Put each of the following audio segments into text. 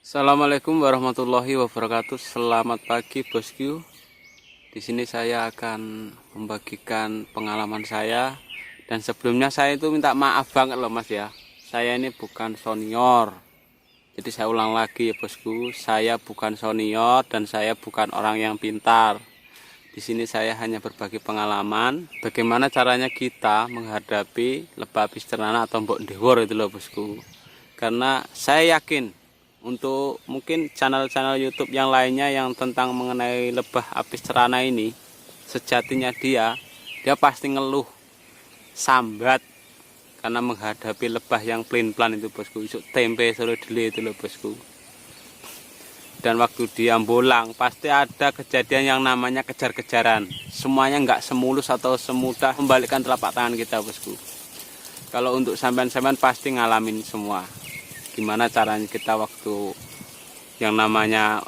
Assalamualaikum warahmatullahi wabarakatuh. Selamat pagi bosku. Di sini saya akan membagikan pengalaman saya. Dan sebelumnya saya itu minta maaf banget loh mas ya. Saya ini bukan senior. Jadi saya ulang lagi ya bosku. Saya bukan senior dan saya bukan orang yang pintar. Di sini saya hanya berbagi pengalaman. Bagaimana caranya kita menghadapi lebah apis cernana atau mbok ndewor itu loh bosku. Karena saya yakin untuk mungkin channel-channel YouTube yang lainnya yang tentang mengenai lebah apis cerana ini, sejatinya dia pasti ngeluh sambat karena menghadapi lebah yang pelin-pelan itu bosku. Isuk tempe sore dele itu loh bosku. Dan waktu dia bolang pasti ada kejadian yang namanya kejar-kejaran. Semuanya nggak semulus atau semudah membalikkan telapak tangan kita bosku. Kalau untuk sampean-sampean pasti ngalamin semua. Gimana caranya kita waktu yang namanya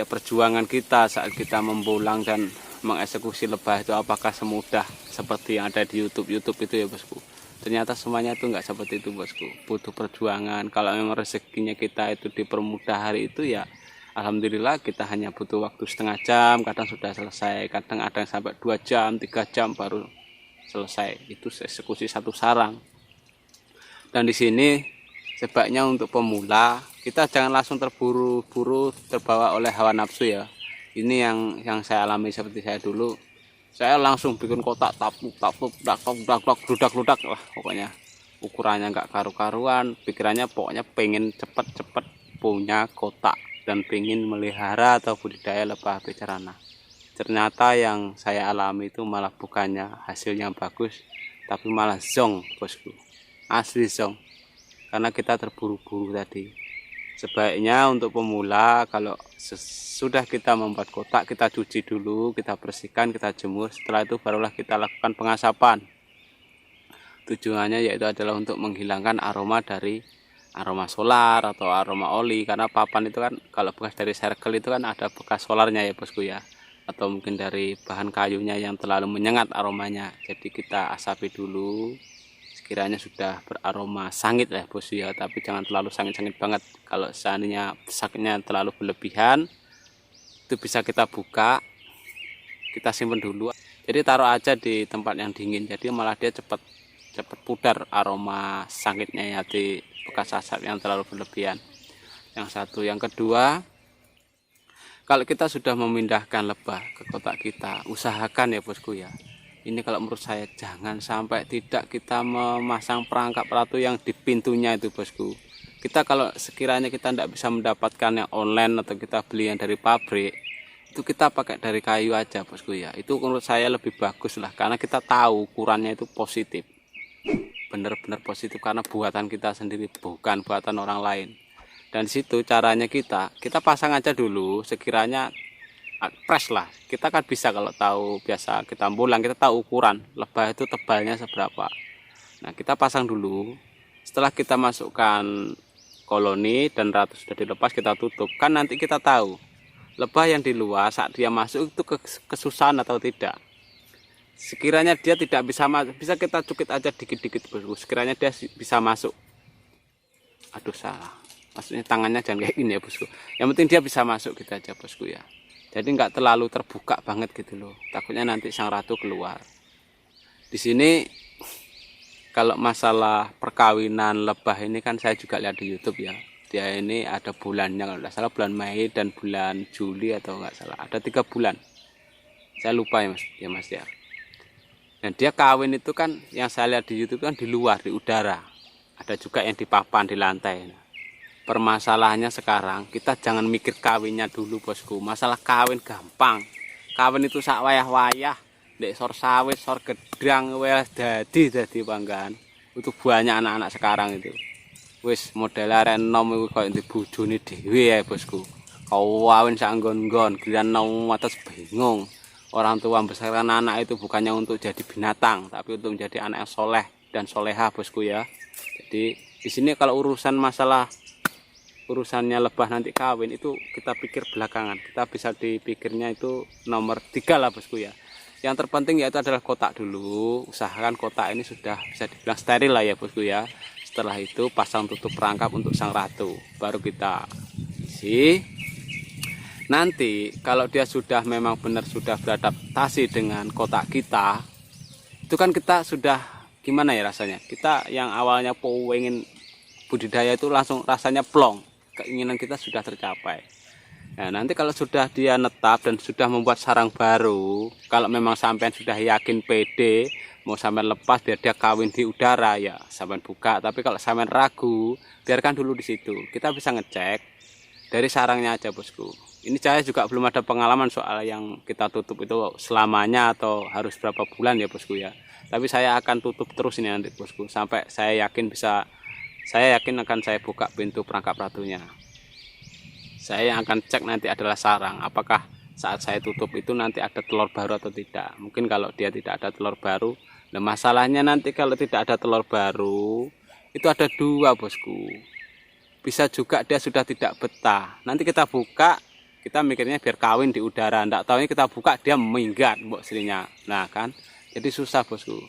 perjuangan kita saat kita membolang dan mengeksekusi lebah itu, apakah semudah seperti yang ada di YouTube itu ya bosku. Ternyata semuanya itu enggak seperti itu bosku, butuh perjuangan. Kalau memang rezekinya kita itu dipermudah hari itu ya alhamdulillah, kita hanya butuh waktu setengah jam, kadang sudah selesai, kadang ada yang sampai 2 jam 3 jam baru selesai. Itu eksekusi satu sarang. Dan di sini sebaiknya untuk pemula kita jangan langsung terburu-buru terbawa oleh hawa nafsu ya. Ini yang saya alami seperti saya dulu. Saya langsung bikin kotak tapuk ludak lah pokoknya. Ukurannya nggak karu-karuan, pikirannya pokoknya pengen cepet-cepet punya kotak dan pengen melihara atau budidaya lebah apis cerana. Ternyata yang saya alami itu malah bukannya hasil yang bagus, tapi malah zong bosku. Asli zong. Karena kita terburu-buru tadi. Sebaiknya untuk pemula kalau sudah kita membuat kotak, kita cuci dulu, kita bersihkan, kita jemur. Setelah itu barulah kita lakukan pengasapan. Tujuannya yaitu adalah untuk menghilangkan aroma dari aroma solar atau aroma oli. Karena papan itu kan kalau bekas dari circle itu kan ada bekas solarnya ya bosku ya. Atau mungkin dari bahan kayunya yang terlalu menyengat aromanya. Jadi kita asapi dulu. Kiranya sudah beraroma sangit ya bos ya, tapi jangan terlalu sangit-sangit banget. Kalau seandainya sakitnya terlalu berlebihan, itu bisa kita buka, kita simpan dulu. Jadi taruh aja di tempat yang dingin, jadi malah dia cepat pudar aroma sangitnya ya di bekas asap yang terlalu berlebihan. Yang satu, yang kedua, kalau kita sudah memindahkan lebah ke kotak kita, usahakan ya bosku ya. Ini kalau menurut saya jangan sampai tidak kita memasang perangkap ratu yang di pintunya itu bosku. Kita kalau sekiranya kita tidak bisa mendapatkan yang online atau kita beli yang dari pabrik, itu kita pakai dari kayu aja bosku ya. Itu menurut saya lebih bagus lah, karena kita tahu ukurannya itu positif. Benar-benar positif karena buatan kita sendiri, bukan buatan orang lain. Dan di situ caranya kita pasang aja dulu sekiranya press lah. Kita kan bisa kalau tahu biasa kita bolang, kita tahu ukuran lebah itu tebalnya seberapa. Nah kita pasang dulu. Setelah kita masukkan koloni dan ratu sudah dilepas, kita tutup. Kan nanti kita tahu lebah yang di luar saat dia masuk itu kesusahan atau tidak. Sekiranya dia tidak bisa masuk, bisa kita cukit aja dikit-dikit bosku. Sekiranya dia bisa masuk. Aduh salah. Maksudnya tangannya jangan kayak gini ya bosku. Yang penting dia bisa masuk kita aja bosku ya. Jadi nggak terlalu terbuka banget gitu loh. Takutnya nanti sang ratu keluar. Di sini kalau masalah perkawinan lebah ini kan saya juga lihat di YouTube ya. Dia ini ada bulannya kalau nggak salah bulan Mei dan bulan Juli atau nggak salah. Ada 3 bulan. Saya lupa ya mas ya. Dan dia kawin itu kan yang saya lihat di YouTube kan di luar, di udara. Ada juga yang di papan, di lantai. Permasalahannya sekarang kita jangan mikir kawinnya dulu bosku. Masalah kawin gampang. Kawin itu sak wayah-wayah, ndek sor sawit, sor gedang wis dadi banggaan. Untuk banyak anak-anak sekarang itu. Wis model arek enom iku koyo dibojone dhewe ya bosku. Kawin sak nggon-nggon, giliran nom atas bingung. Orang tua membesarkan anak itu bukannya untuk jadi binatang, tapi untuk menjadi anak yang soleh dan soleha bosku ya. Jadi di sini kalau urusannya lebah nanti kawin itu kita pikir belakangan, kita bisa dipikirnya itu nomor 3 lah bosku ya. Yang terpenting yaitu adalah kotak dulu. Usahakan kotak ini sudah bisa dibilang steril lah ya bosku ya. Setelah itu pasang tutup perangkap untuk sang ratu, baru kita kondisi. Nanti kalau dia sudah memang benar sudah beradaptasi dengan kotak kita, itu kan kita sudah gimana ya rasanya, kita yang awalnya pengen budidaya itu langsung rasanya plong, keinginan kita sudah tercapai. Nah, nanti kalau sudah dia netap dan sudah membuat sarang baru, kalau memang sampean sudah yakin pede mau sampean lepas biar dia kawin di udara, ya sampean buka. Tapi kalau sampean ragu, biarkan dulu di situ. Kita bisa ngecek dari sarangnya aja, bosku. Ini saya juga belum ada pengalaman soal yang kita tutup itu selamanya atau harus berapa bulan ya, bosku ya. Tapi saya akan tutup terus ini nanti, bosku, sampai saya yakin akan saya buka pintu perangkap ratunya. Saya yang akan cek nanti adalah sarang, apakah saat saya tutup itu nanti ada telur baru atau tidak. Mungkin kalau dia tidak ada telur baru, nah masalahnya nanti kalau tidak ada telur baru, itu ada dua, bosku. Bisa juga dia sudah tidak betah. Nanti kita buka, kita mikirnya biar kawin di udara, ndak tahunya kita buka dia minggat mbok silinya. Nah kan, jadi susah, bosku.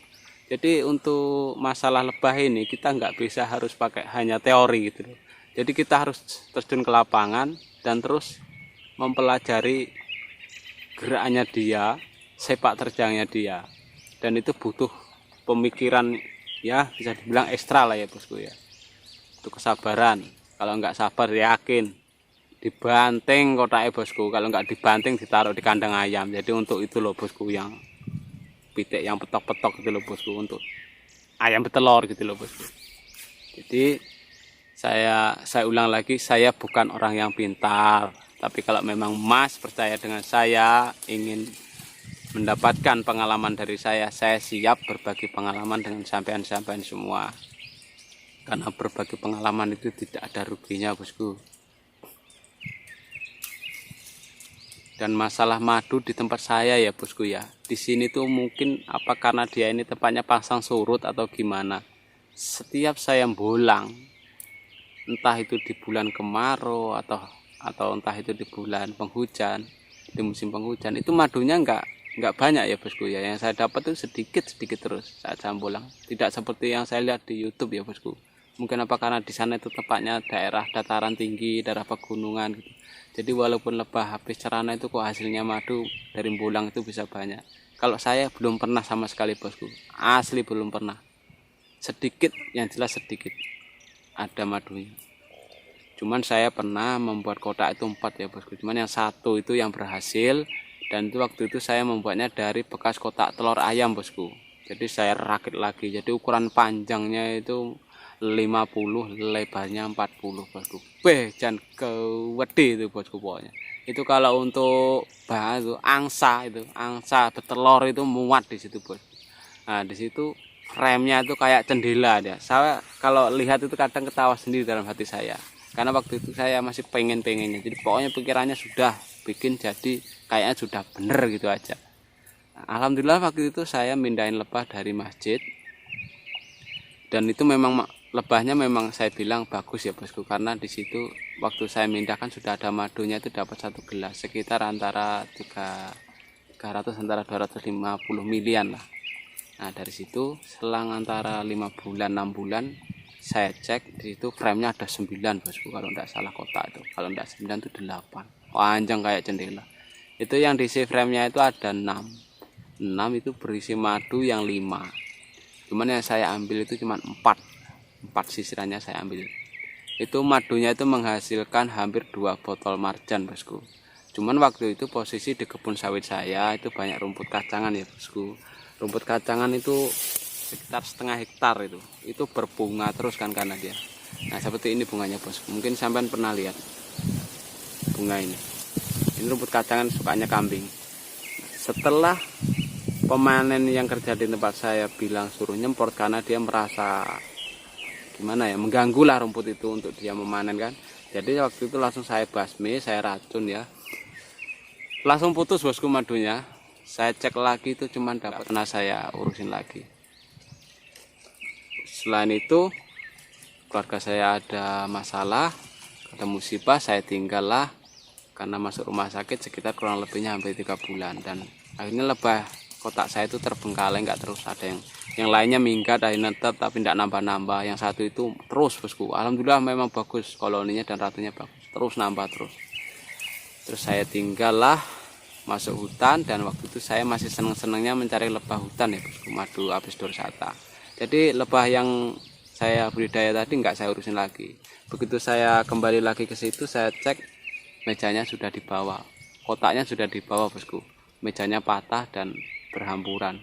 Jadi untuk masalah lebah ini kita nggak bisa harus pakai hanya teori gitu loh. Jadi kita harus terjun ke lapangan dan terus mempelajari gerakannya dia, sepak terjangnya dia. Dan itu butuh pemikiran ya, bisa dibilang ekstra lah ya, bosku ya. Itu kesabaran. Kalau nggak sabar yakin dibanting kotaknya, bosku. Kalau nggak dibanting ditaruh di kandang ayam. Jadi untuk itu loh, bosku, yang pitik yang petok-petok gitu loh, bosku, untuk ayam betelor gitu loh, bosku. Jadi saya ulang lagi, saya bukan orang yang pintar, tapi kalau memang Mas percaya dengan saya, ingin mendapatkan pengalaman dari saya siap berbagi pengalaman dengan sampean-sampean semua. Karena berbagi pengalaman itu tidak ada ruginya, bosku. Dan masalah madu di tempat saya ya, bosku ya. Di sini tuh mungkin apa karena dia ini tempatnya pasang surut atau gimana. Setiap saya bolang, entah itu di bulan kemarau atau entah itu di bulan penghujan, di musim penghujan, itu madunya nggak banyak ya, bosku ya. Yang saya dapat itu sedikit terus saat saya bolang. Tidak seperti yang saya lihat di YouTube ya, bosku. Mungkin apa karena di sana itu tempatnya daerah dataran tinggi, daerah pegunungan gitu. Jadi walaupun lebah habis cerana itu kok hasilnya madu dari bolang itu bisa banyak. Kalau saya belum pernah sama sekali, bosku. Asli belum pernah. Sedikit, yang jelas sedikit ada madunya. Cuman saya pernah membuat kotak itu 4 ya, bosku. Cuman yang satu itu yang berhasil, dan itu waktu itu saya membuatnya dari bekas kotak telur ayam, bosku. Jadi saya rakit lagi. Jadi ukuran panjangnya itu 50, lebarnya 40, bosku. Jangan kewede itu, bosku, pokoknya. Itu kalau untuk bahan itu angsa betelor itu muat di situ, bos. Nah, di situ frame-nya itu kayak jendela dia. Saya kalau lihat itu kadang ketawa sendiri dalam hati saya. Karena waktu itu saya masih pengennya. Jadi pokoknya pikirannya sudah bikin jadi kayaknya sudah bener gitu aja. Nah, alhamdulillah waktu itu saya mindahin lebah dari masjid. Dan itu memang lebahnya memang saya bilang bagus ya, bosku, karena di situ waktu saya mindahkan sudah ada madunya itu dapat 1 gelas sekitar antara 300 antara 250 milian lah. Nah, dari situ selang antara 5 bulan 6 bulan saya cek di situ frame-nya ada 9, bosku, kalau tidak salah kotak itu. Kalau tidak 9 itu 8. Panjang kayak jendela. Itu yang diisi frame-nya itu ada 6. 6 itu berisi madu yang 5. Cuman yang saya ambil itu cuma 4 sisirannya saya ambil. Itu madunya itu menghasilkan hampir 2 botol marjan, bosku. Cuman waktu itu posisi di kebun sawit saya itu banyak rumput kacangan ya, bosku. Rumput kacangan itu sekitar setengah hektar itu berbunga terus kan karena dia. Nah, seperti ini bunganya, bosku. Mungkin sampean pernah lihat bunga ini. Ini rumput kacangan sukanya kambing. Setelah pemanen yang kerja di tempat saya bilang suruh nyemport karena dia merasa gimana ya, mengganggu lah rumput itu untuk dia memanen kan. Jadi waktu itu langsung saya basmi, saya racun ya. Langsung putus, bosku, madunya. Saya cek lagi itu cuman dapat, pernah saya urusin lagi. Selain itu keluarga saya ada masalah, ada musibah, saya tinggal lah karena masuk rumah sakit sekitar kurang lebihnya hampir 3 bulan. Dan akhirnya lebah kotak saya itu terbengkalai, nggak terus. Ada yang lainnya minggat, akhirnya tetap tapi tidak nambah-nambah. Yang satu itu terus, bosku. Alhamdulillah memang bagus koloninya dan ratunya bagus. Terus saya tinggallah masuk hutan, dan waktu itu saya masih seneng-senengnya mencari lebah hutan ya bosku, madu apis dorsata. Jadi lebah yang saya budidaya tadi nggak saya urusin lagi. Begitu saya kembali lagi ke situ, saya cek mejanya sudah dibawa, kotaknya sudah dibawa bosku, mejanya patah dan berhamburan,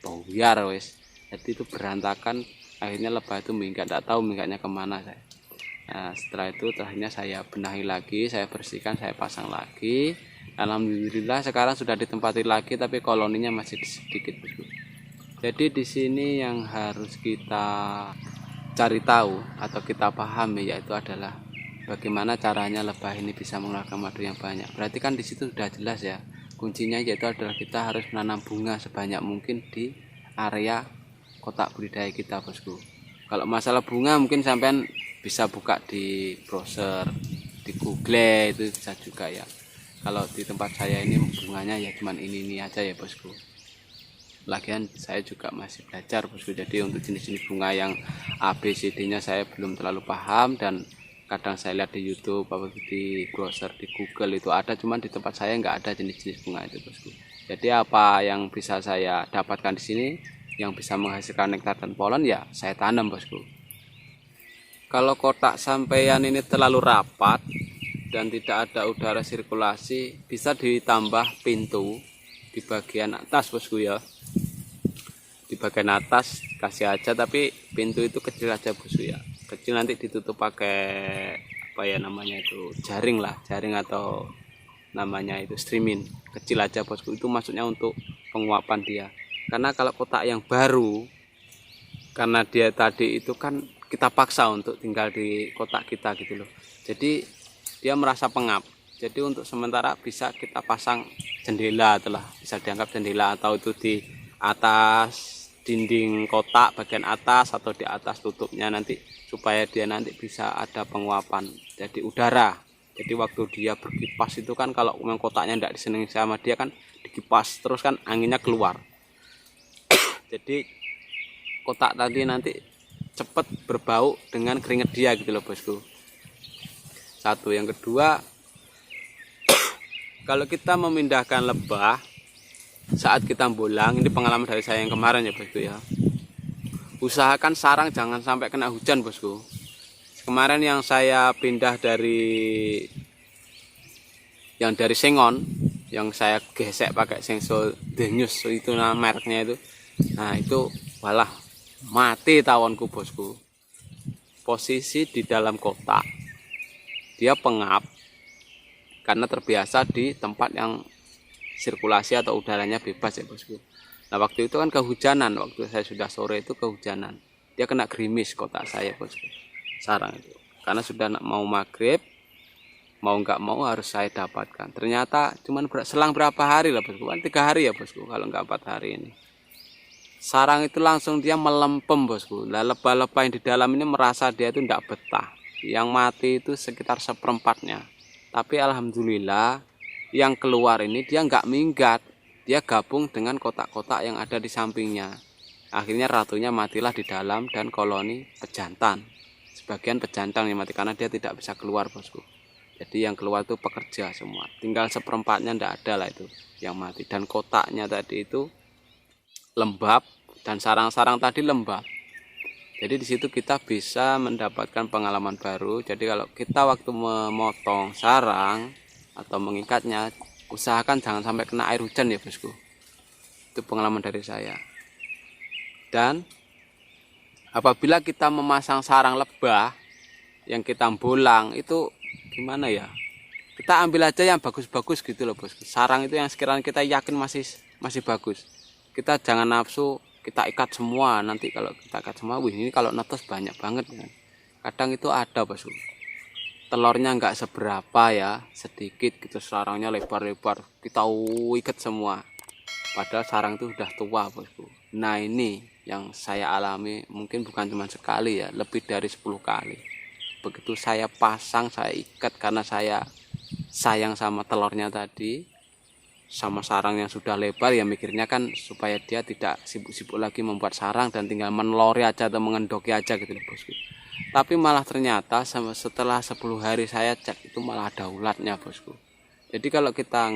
buyar wes. Jadi itu berantakan, akhirnya lebah itu minggat, tidak tahu minggatnya kemana saya. Nah setelah itu akhirnya saya benahi lagi, saya bersihkan, saya pasang lagi. Alhamdulillah sekarang sudah ditempati lagi, tapi koloninya masih sedikit bosku. Jadi di sini yang harus kita cari tahu atau kita pahami yaitu adalah bagaimana caranya lebah ini bisa mengeluarkan madu yang banyak. Berarti kan di situ sudah jelas ya, kuncinya yaitu adalah kita harus menanam bunga sebanyak mungkin di area kotak budidaya kita bosku. Kalau masalah bunga mungkin sampean bisa buka di browser, di Google, itu bisa juga ya. Kalau di tempat saya ini bunganya ya cuman ini aja ya bosku. Lagian saya juga masih belajar bosku, jadi untuk jenis-jenis bunga yang ABCD nya saya belum terlalu paham, dan kadang saya lihat di YouTube atau di browser di Google itu ada, cuman di tempat saya nggak ada jenis-jenis bunga itu bosku. Jadi apa yang bisa saya dapatkan di sini yang bisa menghasilkan nektar dan polen ya saya tanam bosku. Kalau kotak sampean ini terlalu rapat dan tidak ada udara sirkulasi, bisa ditambah pintu di bagian atas bosku ya. Di bagian atas kasih aja, tapi pintu itu kecil aja bosku ya. Kecil, nanti ditutup pakai apa ya namanya itu, jaring atau namanya itu streaming. Kecil aja bosku, itu maksudnya untuk penguapan dia. Karena kalau kotak yang baru, karena dia tadi itu kan kita paksa untuk tinggal di kotak kita gitu loh, jadi dia merasa pengap. Jadi untuk sementara bisa kita pasang jendela, itulah bisa dianggap jendela, atau itu di atas dinding kotak bagian atas atau di atas tutupnya, nanti supaya dia nanti bisa ada penguapan jadi udara. Jadi waktu dia berkipas itu kan, kalau memang kotaknya tidak disenangi sama dia kan dikipas terus kan anginnya keluar. Jadi kotak tadi nanti cepat berbau dengan keringat dia gitu loh bosku. Satu, yang kedua, kalau kita memindahkan lebah saat kita bolang, ini pengalaman dari saya yang kemarin ya bosku ya, usahakan sarang jangan sampai kena hujan bosku. Kemarin yang saya pindah dari Sengon, yang saya gesek pakai Sengso Denius itu nama mereknya itu, nah itu walah mati tawonku bosku. Posisi di dalam kotak, dia pengap karena terbiasa di tempat yang sirkulasi atau udaranya bebas ya bosku. Nah waktu itu kan kehujanan, waktu saya sudah sore itu kehujanan, dia kena gerimis kotak saya bosku, sarang itu. Karena sudah mau maghrib, mau nggak mau harus saya dapatkan. Ternyata cuman selang berapa hari lah bosku, kan 3 hari ya bosku, kalau nggak 4 hari ini. Sarang itu langsung dia melempem bosku. Nah, lebah-lebah yang di dalam ini merasa dia itu tidak betah. Yang mati itu sekitar 1/4-nya. Tapi alhamdulillah yang keluar ini dia nggak minggat. Dia gabung dengan kotak-kotak yang ada di sampingnya. Akhirnya ratunya matilah di dalam dan koloni pejantan. Sebagian pejantan yang mati karena dia tidak bisa keluar bosku. Jadi yang keluar itu pekerja semua. Tinggal 1/4-nya tidak ada lah itu yang mati. Dan kotaknya tadi itu lembab, dan sarang-sarang tadi lembab. Jadi di situ kita bisa mendapatkan pengalaman baru. Jadi kalau kita waktu memotong sarang atau mengikatnya, usahakan jangan sampai kena air hujan ya bosku. Itu pengalaman dari saya. Dan apabila kita memasang sarang lebah yang kita bolang itu gimana ya, kita ambil aja yang bagus-bagus gitu loh bosku. Sarang itu yang sekiranya kita yakin masih bagus. Kita jangan nafsu kita ikat semua, nanti kalau kita ikat semua, wih ini kalau netes banyak banget kan. Kadang itu ada bosku, telurnya nggak seberapa ya, sedikit gitu, sarangnya lebar-lebar, kita ikat semua, padahal sarang itu udah tua bosku. Nah ini yang saya alami, mungkin bukan cuma sekali ya, lebih dari 10 kali. Begitu saya pasang, saya ikat karena saya sayang sama telurnya tadi, sama sarang yang sudah lebar ya, mikirnya kan supaya dia tidak sibuk-sibuk lagi membuat sarang dan tinggal menelori aja atau mengendoki aja gitu loh bosku. Tapi malah ternyata setelah 10 hari saya cek itu malah ada ulatnya bosku. Jadi kalau kita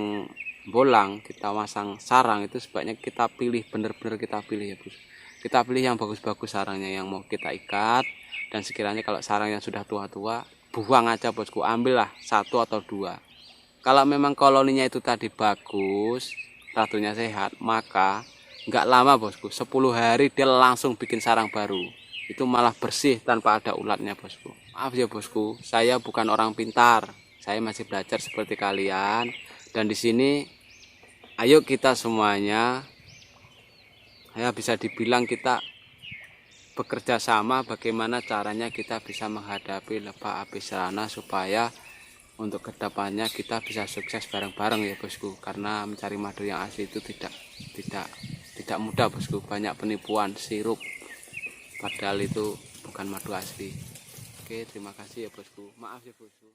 bolang, kita masang sarang itu sebaiknya kita pilih, bener-bener kita pilih ya bos. Kita pilih yang bagus-bagus sarangnya yang mau kita ikat. Dan sekiranya kalau sarang yang sudah tua-tua, buang aja bosku, ambillah 1 atau 2. Kalau memang koloninya itu tadi bagus, ratunya sehat, maka nggak lama bosku, 10 hari dia langsung bikin sarang baru. Itu malah bersih tanpa ada ulatnya bosku. Maaf ya bosku, saya bukan orang pintar, saya masih belajar seperti kalian. Dan di sini ayo kita semuanya, ya bisa dibilang kita bekerja sama bagaimana caranya kita bisa menghadapi lebah apis cerana supaya untuk kedepannya kita bisa sukses bareng-bareng ya bosku. Karena mencari madu yang asli itu tidak mudah bosku, banyak penipuan sirup padahal itu bukan madu asli. Oke, terima kasih ya bosku, maaf ya bosku.